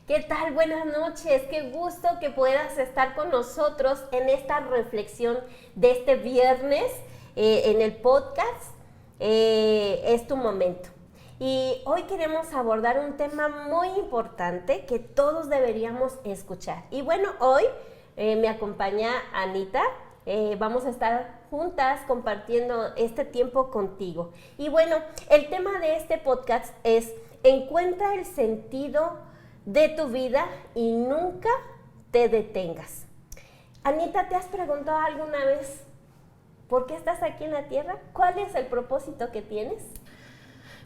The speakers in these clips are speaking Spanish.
¿Qué tal? Buenas noches. Qué gusto que puedas estar con nosotros en esta reflexión de este viernes en el podcast. Es tu momento. Y hoy queremos abordar un tema muy importante que todos deberíamos escuchar. Y bueno, hoy me acompaña Anita. Vamos a estar juntas compartiendo este tiempo contigo. Y bueno, el tema de este podcast es: encuentra el sentido de tu vida y nunca te detengas. Anita, ¿te has preguntado alguna vez por qué estás aquí en la tierra? ¿Cuál es el propósito que tienes?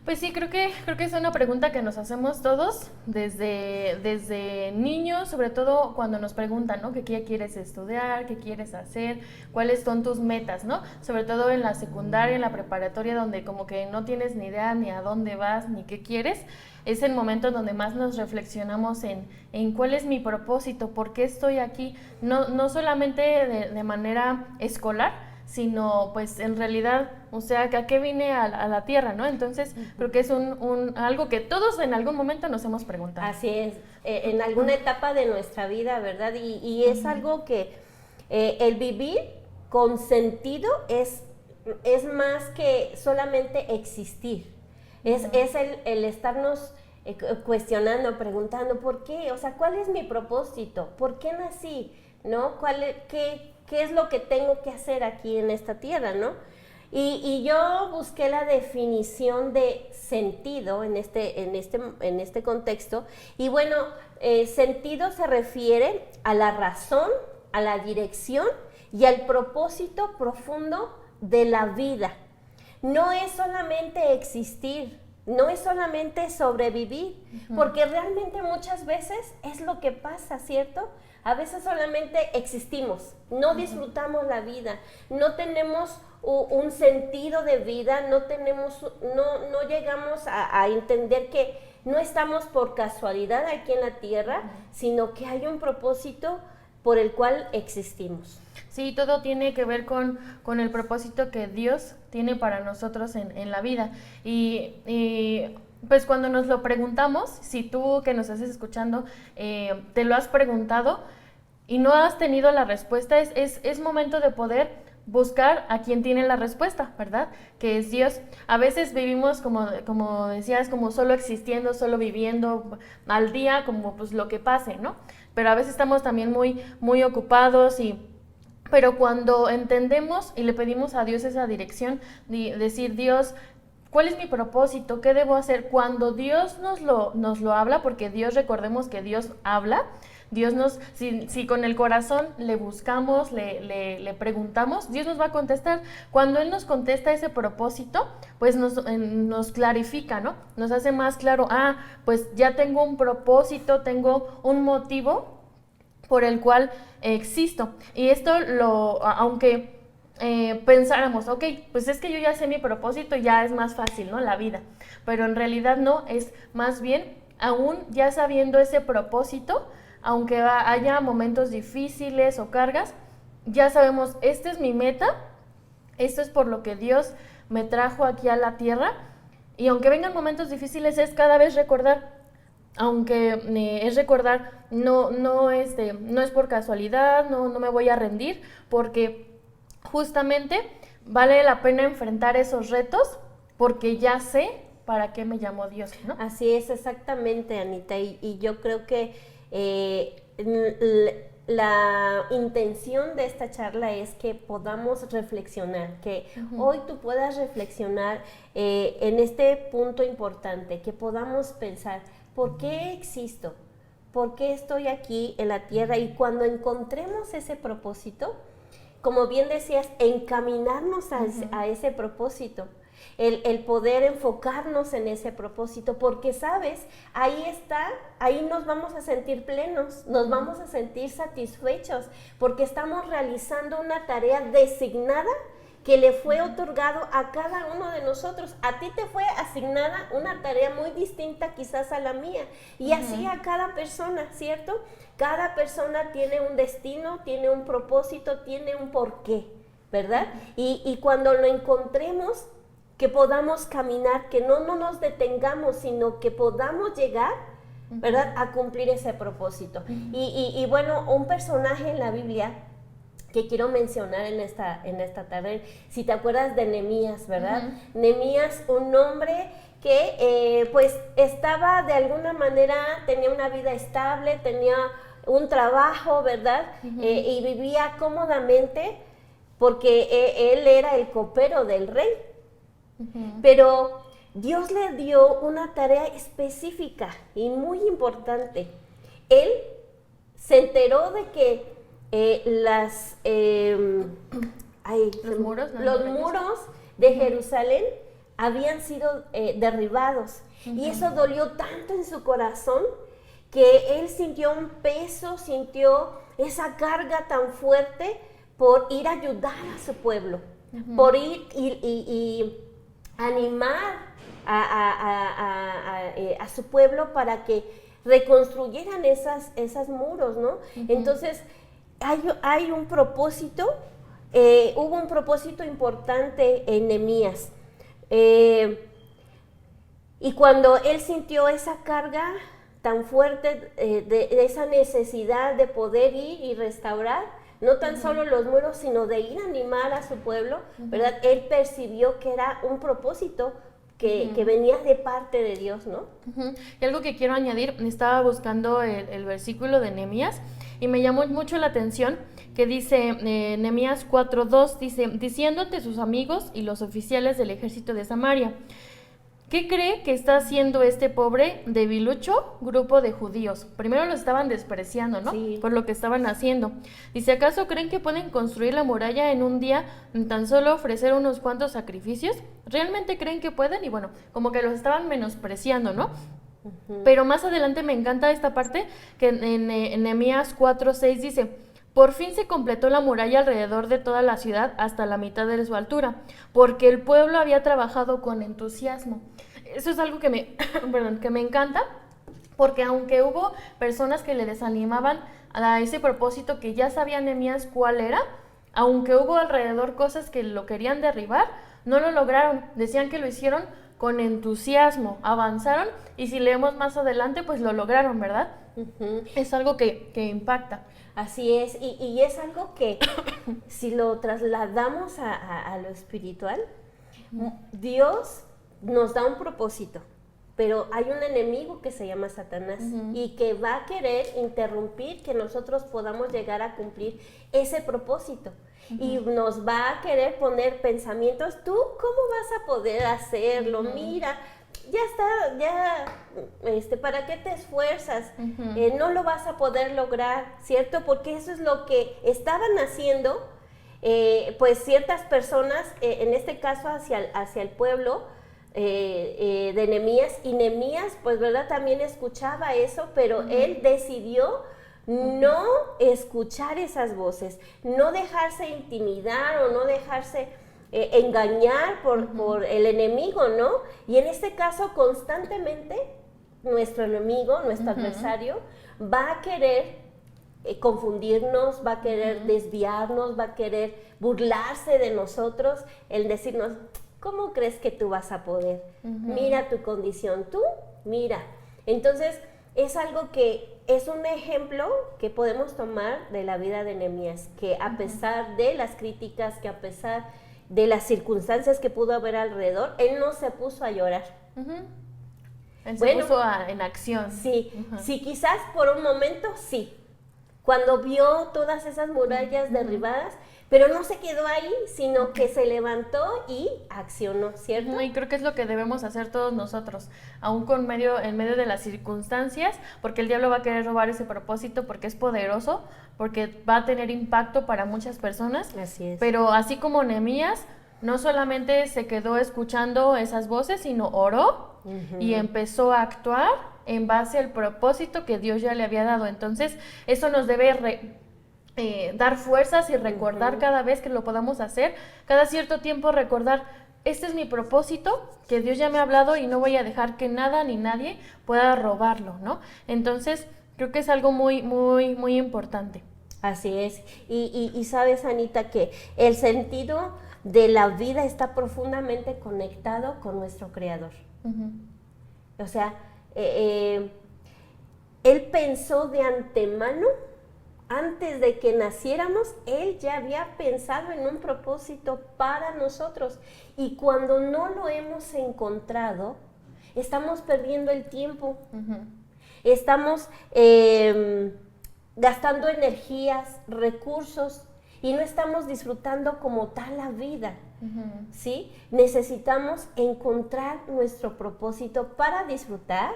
Pues sí, creo que es una pregunta que nos hacemos todos desde niños, sobre todo cuando nos preguntan, ¿no? ¿Qué quieres estudiar? ¿Qué quieres hacer? ¿Cuáles son tus metas, no? Sobre todo en la secundaria, en la preparatoria, donde como que no tienes ni idea ni a dónde vas, ni qué quieres. Es el momento donde más nos reflexionamos en cuál es mi propósito, por qué estoy aquí, no solamente de manera escolar, sino pues en realidad, o sea, ¿a qué vine a la tierra, no? Entonces, creo que es algo que todos en algún momento nos hemos preguntado. Así es, en alguna etapa de nuestra vida, ¿verdad? Y es algo que el vivir con sentido es más que solamente existir. Es el estarnos cuestionando, preguntando, ¿por qué? O sea, ¿cuál es mi propósito? ¿Por qué nací? ¿No? ¿Qué es lo que tengo que hacer aquí en esta tierra, no? Y yo busqué la definición de sentido en este contexto. Y bueno, sentido se refiere a la razón, a la dirección y al propósito profundo de la vida. No es solamente existir, no es solamente sobrevivir, porque realmente muchas veces es lo que pasa, ¿cierto? A veces solamente existimos, no disfrutamos la vida, no tenemos un sentido de vida, no llegamos a entender que no estamos por casualidad aquí en la tierra, sino que hay un propósito por el cual existimos. Sí, todo tiene que ver con el propósito que Dios tiene para nosotros en la vida. Y pues cuando nos lo preguntamos, si tú que nos estás escuchando te lo has preguntado y no has tenido la respuesta, es momento de poder buscar a quien tiene la respuesta, ¿verdad? Que es Dios. A veces vivimos, como decías, como solo existiendo, solo viviendo al día, como pues lo que pase, ¿no? Pero a veces estamos también muy ocupados pero cuando entendemos y le pedimos a Dios esa dirección, decir, Dios, ¿cuál es mi propósito? ¿Qué debo hacer? Cuando Dios nos lo habla, porque Dios, recordemos que Dios habla, Dios si con el corazón le buscamos, le preguntamos, Dios nos va a contestar. Cuando Él nos contesta ese propósito, pues nos clarifica, ¿no? Nos hace más claro, pues ya tengo un propósito, tengo un motivo por el cual existo. Y esto aunque pensáramos, ok, pues es que yo ya sé mi propósito, ya es más fácil, ¿no? La vida. Pero en realidad no, es más bien, aún ya sabiendo ese propósito, aunque haya momentos difíciles o cargas, ya sabemos, esta es mi meta, esto es por lo que Dios me trajo aquí a la tierra, y aunque vengan momentos difíciles, es cada vez recordar, aunque es recordar, no es por casualidad, no me voy a rendir, porque justamente vale la pena enfrentar esos retos, porque ya sé para qué me llamó Dios, ¿no? Así es, exactamente, Anita, y yo creo que la intención de esta charla es que podamos reflexionar, que hoy tú puedas reflexionar en este punto importante, que podamos pensar, ¿por qué existo? ¿Por qué estoy aquí en la tierra? Y cuando encontremos ese propósito, como bien decías, encaminarnos a ese propósito. El poder enfocarnos en ese propósito, porque sabes, ahí nos vamos a sentir plenos, nos vamos a sentir satisfechos, porque estamos realizando una tarea designada que le fue otorgado a cada uno de nosotros. A ti te fue asignada una tarea muy distinta quizás a la mía, y así a cada persona, ¿cierto? Cada persona tiene un destino, tiene un propósito, tiene un porqué, ¿verdad? Y cuando lo encontremos, que podamos caminar, que no nos detengamos, sino que podamos llegar ¿verdad? A cumplir ese propósito. Y bueno, un personaje en la Biblia que quiero mencionar en esta tarde, si te acuerdas de Nehemías, ¿verdad? Nehemías, un hombre que pues estaba de alguna manera, tenía una vida estable, tenía un trabajo, ¿verdad? Y vivía cómodamente porque él era el copero del rey. Pero Dios le dio una tarea específica y muy importante. Él se enteró de que los muros de Jerusalén habían sido derribados. Y eso dolió tanto en su corazón que él sintió un peso, sintió esa carga tan fuerte por ir a ayudar a su pueblo, por ir y animar a su pueblo para que reconstruyeran esas muros, ¿no? Entonces, hay un propósito, hubo un propósito importante en Nehemías. Y cuando él sintió esa carga tan fuerte de esa necesidad de poder ir y restaurar, no tan solo los muros, sino de ir a animar a su pueblo, ¿verdad? Él percibió que era un propósito que venía de parte de Dios, ¿no? Y algo que quiero añadir, estaba buscando el versículo de Nehemías y me llamó mucho la atención que dice, Nehemías 4:2, dice, diciendo ante sus amigos y los oficiales del ejército de Samaria, ¿qué cree que está haciendo este pobre debilucho grupo de judíos? Primero lo estaban despreciando, ¿no? Sí. Por lo que estaban haciendo. Dice, ¿acaso creen que pueden construir la muralla en un día, tan solo ofrecer unos cuantos sacrificios? ¿Realmente creen que pueden? Y bueno, como que los estaban menospreciando, ¿no? Pero más adelante me encanta esta parte que en Nehemías 4:6 dice, por fin se completó la muralla alrededor de toda la ciudad hasta la mitad de su altura, porque el pueblo había trabajado con entusiasmo. Eso es algo que me encanta, porque aunque hubo personas que le desanimaban a ese propósito que ya sabía Nehemías cuál era, aunque hubo alrededor cosas que lo querían derribar, no lo lograron. Decían que lo hicieron con entusiasmo, avanzaron y si leemos más adelante, pues lo lograron, ¿verdad? Es algo que impacta. Así es, y es algo que si lo trasladamos a lo espiritual, Dios nos da un propósito, pero hay un enemigo que se llama Satanás y que va a querer interrumpir que nosotros podamos llegar a cumplir ese propósito. Y nos va a querer poner pensamientos, ¿tú cómo vas a poder hacerlo? Mira, ya está, ¿para qué te esfuerzas? No lo vas a poder lograr, ¿cierto? Porque eso es lo que estaban haciendo, pues ciertas personas, en este caso hacia el pueblo de Nehemías, y Nehemías, pues verdad, también escuchaba eso, pero él decidió no escuchar esas voces, no dejarse intimidar o no dejarse engañar por el enemigo, ¿no? Y en este caso, constantemente, nuestro enemigo, nuestro adversario, va a querer confundirnos, va a querer desviarnos, va a querer burlarse de nosotros, el decirnos, ¿cómo crees que tú vas a poder? Mira tu condición, tú, mira. Entonces, es algo que es un ejemplo que podemos tomar de la vida de Nehemías, que a pesar de las críticas, que a pesar de las circunstancias que pudo haber alrededor, él no se puso a llorar. Él se puso en acción. Sí, sí, quizás por un momento sí, cuando vio todas esas murallas derribadas, pero no se quedó ahí, sino que se levantó y accionó, ¿cierto? Y creo que es lo que debemos hacer todos nosotros, aún en medio de las circunstancias, porque el diablo va a querer robar ese propósito, porque es poderoso, porque va a tener impacto para muchas personas. Así es. Pero así como Nehemías, no solamente se quedó escuchando esas voces, sino oró y empezó a actuar en base al propósito que Dios ya le había dado. Entonces, eso nos debe dar fuerzas y recordar cada vez que lo podamos hacer, cada cierto tiempo recordar, este es mi propósito, que Dios ya me ha hablado y no voy a dejar que nada ni nadie pueda robarlo, ¿no? Entonces, creo que es algo muy, muy, muy importante. Así es, y sabes, Anita, que el sentido de la vida está profundamente conectado con nuestro Creador. O sea, Él pensó de antemano, antes de que naciéramos, Él ya había pensado en un propósito para nosotros. Y cuando no lo hemos encontrado, estamos perdiendo el tiempo. Estamos gastando energías, recursos, y no estamos disfrutando como tal la vida. ¿Sí? Necesitamos encontrar nuestro propósito para disfrutar,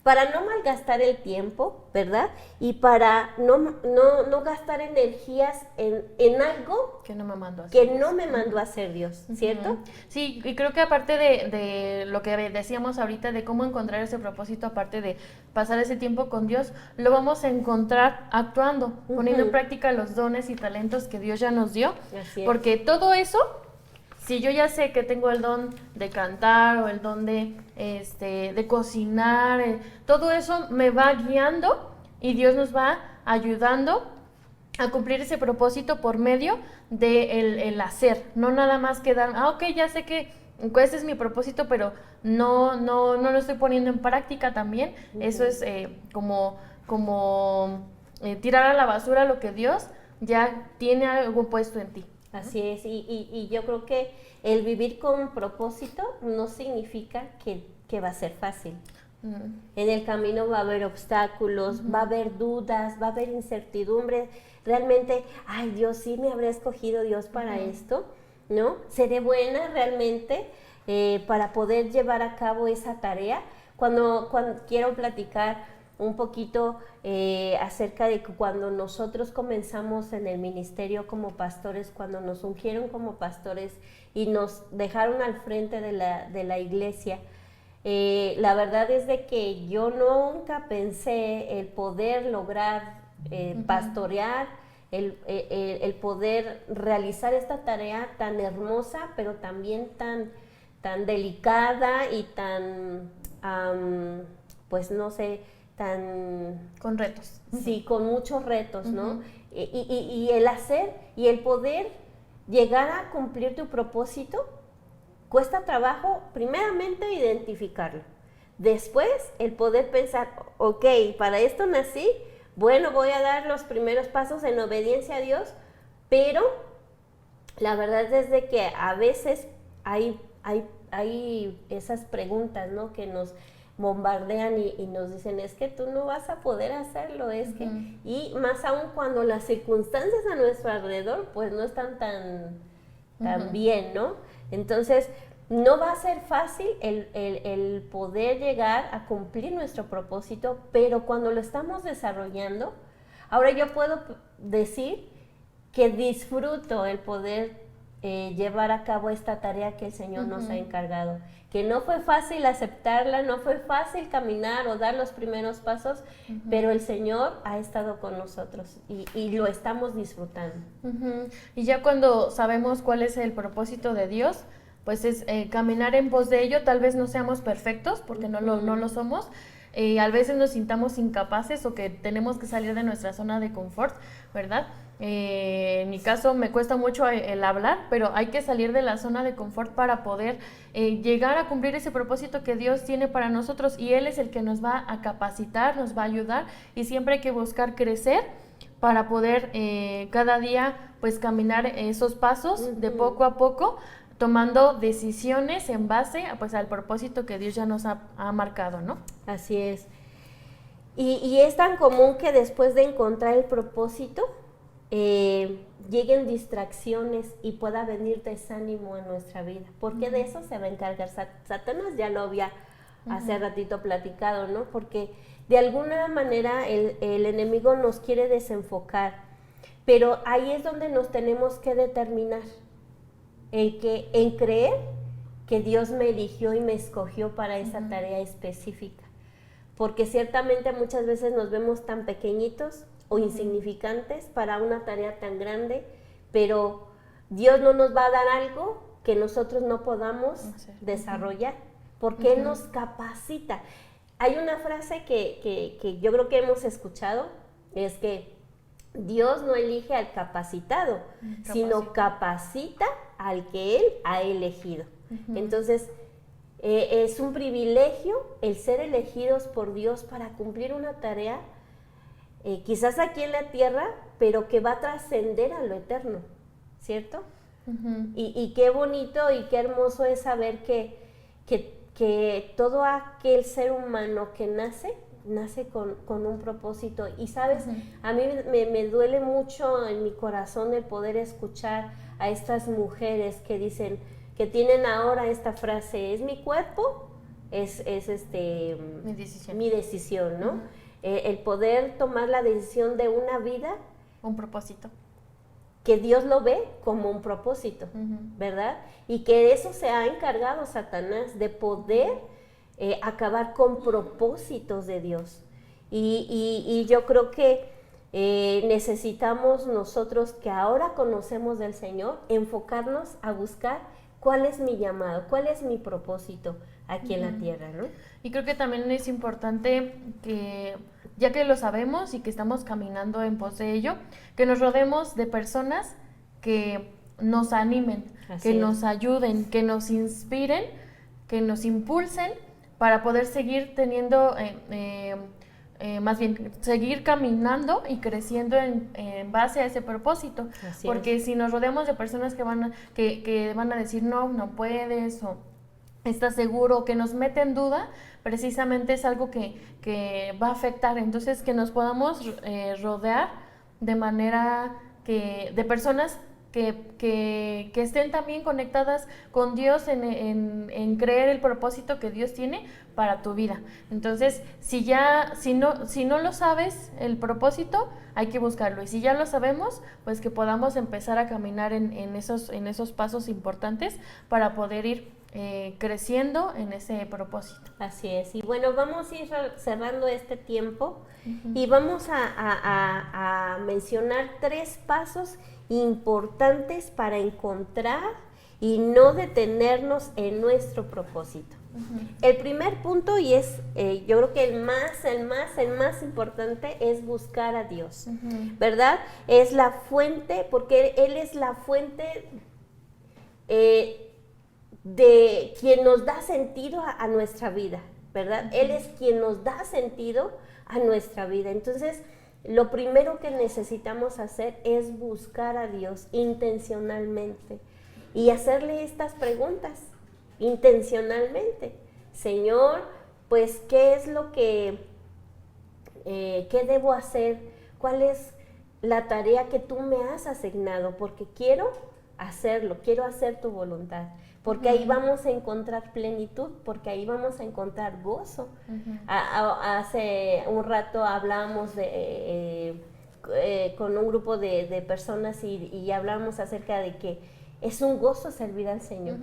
para no malgastar el tiempo, ¿verdad? Y para no gastar energías en algo que no me mandó a hacer, que no me mandó a hacer Dios, ¿cierto? Sí, y creo que aparte de lo que decíamos ahorita, de cómo encontrar ese propósito, aparte de pasar ese tiempo con Dios, lo vamos a encontrar actuando, poniendo en práctica los dones y talentos que Dios ya nos dio. Así es. Porque todo eso, si yo ya sé que tengo el don de cantar o el don de cocinar, todo eso me va guiando y Dios nos va ayudando a cumplir ese propósito por medio de el hacer, no nada más quedar, ok, ya sé que ese es mi propósito, pero no lo estoy poniendo en práctica también. Eso es como tirar a la basura lo que Dios ya tiene algo puesto en ti. Así es, y yo creo que el vivir con propósito no significa que va a ser fácil. En el camino va a haber obstáculos, va a haber dudas, va a haber incertidumbres. Realmente, ay, Dios, sí me habrá escogido Dios para esto, ¿no? ¿Seré buena realmente para poder llevar a cabo esa tarea? Cuando quiero platicar un poquito acerca de cuando nosotros comenzamos en el ministerio como pastores, cuando nos ungieron como pastores y nos dejaron al frente de la iglesia. La verdad es de que yo nunca pensé el poder lograr pastorear, el poder realizar esta tarea tan hermosa, pero también tan delicada y tan, pues no sé, con retos. Sí, con muchos retos, ¿no? Y el hacer y el poder llegar a cumplir tu propósito cuesta trabajo, primeramente identificarlo. Después, el poder pensar, ok, para esto nací, bueno, voy a dar los primeros pasos en obediencia a Dios, pero la verdad es de que a veces hay esas preguntas, ¿no? Que nos bombardean y nos dicen, es que tú no vas a poder hacerlo, es que... Y más aún cuando las circunstancias a nuestro alrededor, pues no están tan bien, ¿no? Entonces, no va a ser fácil el poder llegar a cumplir nuestro propósito, pero cuando lo estamos desarrollando, ahora yo puedo decir que disfruto el poder llevar a cabo esta tarea que el Señor nos ha encargado, que no fue fácil aceptarla, no fue fácil caminar o dar los primeros pasos, pero el Señor ha estado con nosotros y lo estamos disfrutando. Y ya cuando sabemos cuál es el propósito de Dios, pues es caminar en pos de ello. Tal vez no seamos perfectos, porque no lo somos. A veces nos sintamos incapaces o que tenemos que salir de nuestra zona de confort, ¿verdad? En mi caso me cuesta mucho el hablar, pero hay que salir de la zona de confort para poder llegar a cumplir ese propósito que Dios tiene para nosotros, y Él es el que nos va a capacitar, nos va a ayudar, y siempre hay que buscar crecer para poder cada día pues caminar esos pasos de poco a poco, tomando decisiones en base pues al propósito que Dios ya nos ha marcado, ¿no? Así es. Y es tan común que después de encontrar el propósito, lleguen distracciones y pueda venir desánimo en nuestra vida, porque de eso se va a encargar Satanás. Ya lo había hace ratito platicado, ¿no? Porque de alguna manera el enemigo nos quiere desenfocar, pero ahí es donde nos tenemos que determinar en creer que Dios me eligió y me escogió para esa tarea específica, porque ciertamente muchas veces nos vemos tan pequeñitos o insignificantes para una tarea tan grande, pero Dios no nos va a dar algo que nosotros no podamos desarrollar, porque Él nos capacita. Hay una frase que yo creo que hemos escuchado, es que Dios no elige al capacitado, sino capacita al que Él ha elegido. Entonces, Es un privilegio el ser elegidos por Dios para cumplir una tarea, quizás aquí en la tierra, pero que va a trascender a lo eterno, ¿cierto? Y qué bonito y qué hermoso es saber que todo aquel ser humano que nace con un propósito. Y sabes, a mí me duele mucho en mi corazón el poder escuchar a estas mujeres que dicen, que tienen ahora esta frase, es mi cuerpo, es mi decisión, ¿no? El poder tomar la decisión de una vida. Un propósito. Que Dios lo ve como un propósito, ¿verdad? Y que eso se ha encargado Satanás, de poder acabar con propósitos de Dios. Y yo creo que necesitamos nosotros, que ahora conocemos del Señor, enfocarnos a buscar cuál es mi llamado, cuál es mi propósito aquí en la tierra, ¿no? Y creo que también es importante que, ya que lo sabemos y que estamos caminando en pos de ello, que nos rodeemos de personas que nos animen, que nos ayuden, que nos inspiren, que nos impulsen para poder seguir teniendo, más bien, seguir caminando y creciendo en base a ese propósito. Porque si nos rodeamos de personas que van a decir, no puedes, o estás seguro, que nos mete en duda, precisamente es algo que va a afectar. Entonces, que nos podamos rodear de manera de personas que estén también conectadas con Dios en creer el propósito que Dios tiene para tu vida. Entonces, si no lo sabes, el propósito, hay que buscarlo. Y si ya lo sabemos, pues que podamos empezar a caminar en esos pasos importantes para poder ir creciendo en ese propósito. Así es. Y bueno, vamos a ir cerrando este tiempo y vamos a mencionar 3 pasos importantes para encontrar y no detenernos en nuestro propósito. El primer punto, y es yo creo que el más importante, es buscar a Dios, ¿verdad? Es la fuente, porque Él es la fuente de quien nos da sentido a nuestra vida, ¿verdad? Él es quien nos da sentido a nuestra vida. Entonces, lo primero que necesitamos hacer es buscar a Dios intencionalmente y hacerle estas preguntas intencionalmente. Señor, pues, ¿qué es lo qué debo hacer? ¿Cuál es la tarea que tú me has asignado? Porque quiero hacerlo, quiero hacer tu voluntad. Porque ahí vamos a encontrar plenitud, porque ahí vamos a encontrar gozo. Hace un rato hablábamos con un grupo de personas y hablábamos acerca de que es un gozo servir al Señor,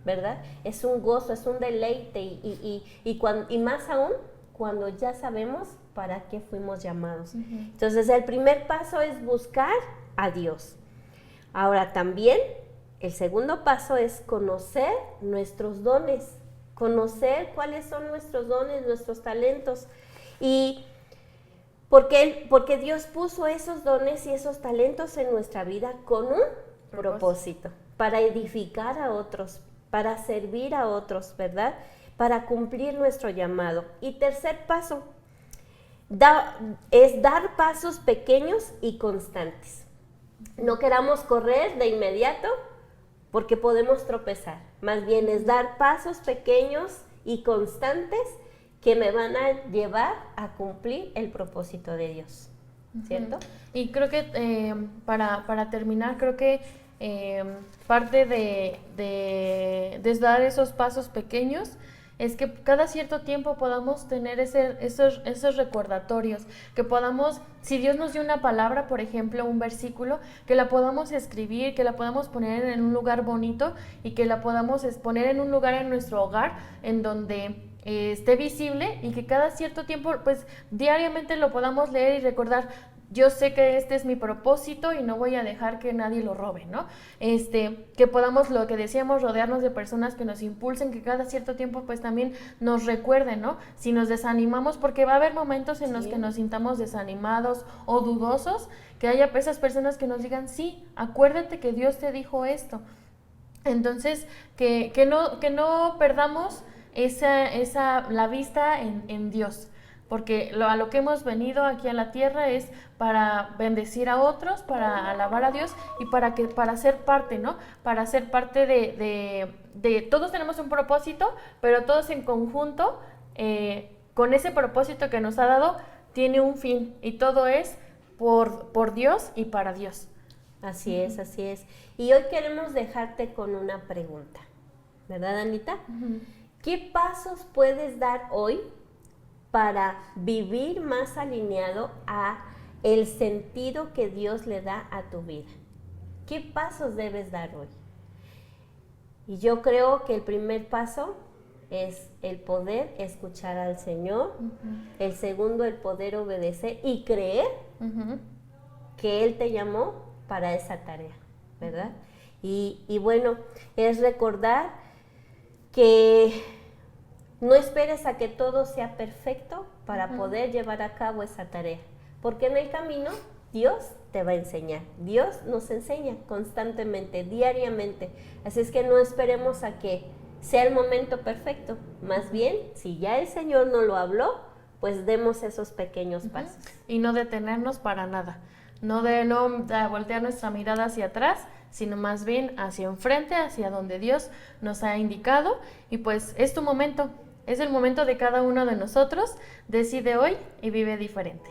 ¿verdad? Es un gozo, es un deleite y más aún cuando ya sabemos para qué fuimos llamados. Entonces, el primer paso es buscar a Dios. Ahora también, el segundo paso es conocer nuestros dones, conocer cuáles son nuestros dones, nuestros talentos. Y porque Dios puso esos dones y esos talentos en nuestra vida con un propósito, para edificar a otros, para servir a otros, ¿verdad? Para cumplir nuestro llamado. Y tercer paso, es dar pasos pequeños y constantes. No queramos correr de inmediato, porque podemos tropezar. Más bien es dar pasos pequeños y constantes que me van a llevar a cumplir el propósito de Dios, ¿cierto? Y creo que para terminar, creo que parte de dar esos pasos pequeños es que cada cierto tiempo podamos tener esos recordatorios, que podamos, si Dios nos dio una palabra, por ejemplo, un versículo, que la podamos escribir, que la podamos poner en un lugar bonito y que la podamos poner en un lugar en nuestro hogar en donde esté visible y que cada cierto tiempo, pues diariamente lo podamos leer y recordar. Yo sé que este es mi propósito y no voy a dejar que nadie lo robe, ¿no? Que podamos, lo que decíamos, rodearnos de personas que nos impulsen, que cada cierto tiempo pues también nos recuerden, ¿no? Si nos desanimamos, porque va a haber momentos en los que nos sintamos desanimados o dudosos, que haya esas personas que nos digan, sí, acuérdate que Dios te dijo esto. Entonces, que no perdamos la vista en Dios. Porque a lo que hemos venido aquí a la tierra es para bendecir a otros, para alabar a Dios y para ser parte, ¿no? Para ser parte de todos tenemos un propósito, pero todos en conjunto, con ese propósito que nos ha dado, tiene un fin y todo es por Dios y para Dios. Así es, así es. Y hoy queremos dejarte con una pregunta, ¿verdad, Anita? ¿Qué pasos puedes dar hoy para vivir más alineado a el sentido que Dios le da a tu vida? ¿Qué pasos debes dar hoy? Y yo creo que el primer paso es el poder escuchar al Señor. El segundo, el poder obedecer y creer que Él te llamó para esa tarea, ¿verdad? Y bueno, es recordar que no esperes a que todo sea perfecto para poder llevar a cabo esa tarea, porque en el camino Dios te va a enseñar. Dios nos enseña constantemente, diariamente. Así es que no esperemos a que sea el momento perfecto. Más bien, si ya el Señor nos lo habló, pues demos esos pequeños pasos. Y no detenernos para nada. No voltear nuestra mirada hacia atrás, sino más bien hacia enfrente, hacia donde Dios nos ha indicado. Y pues es tu momento. Es el momento de cada uno de nosotros. Decide hoy y vive diferente.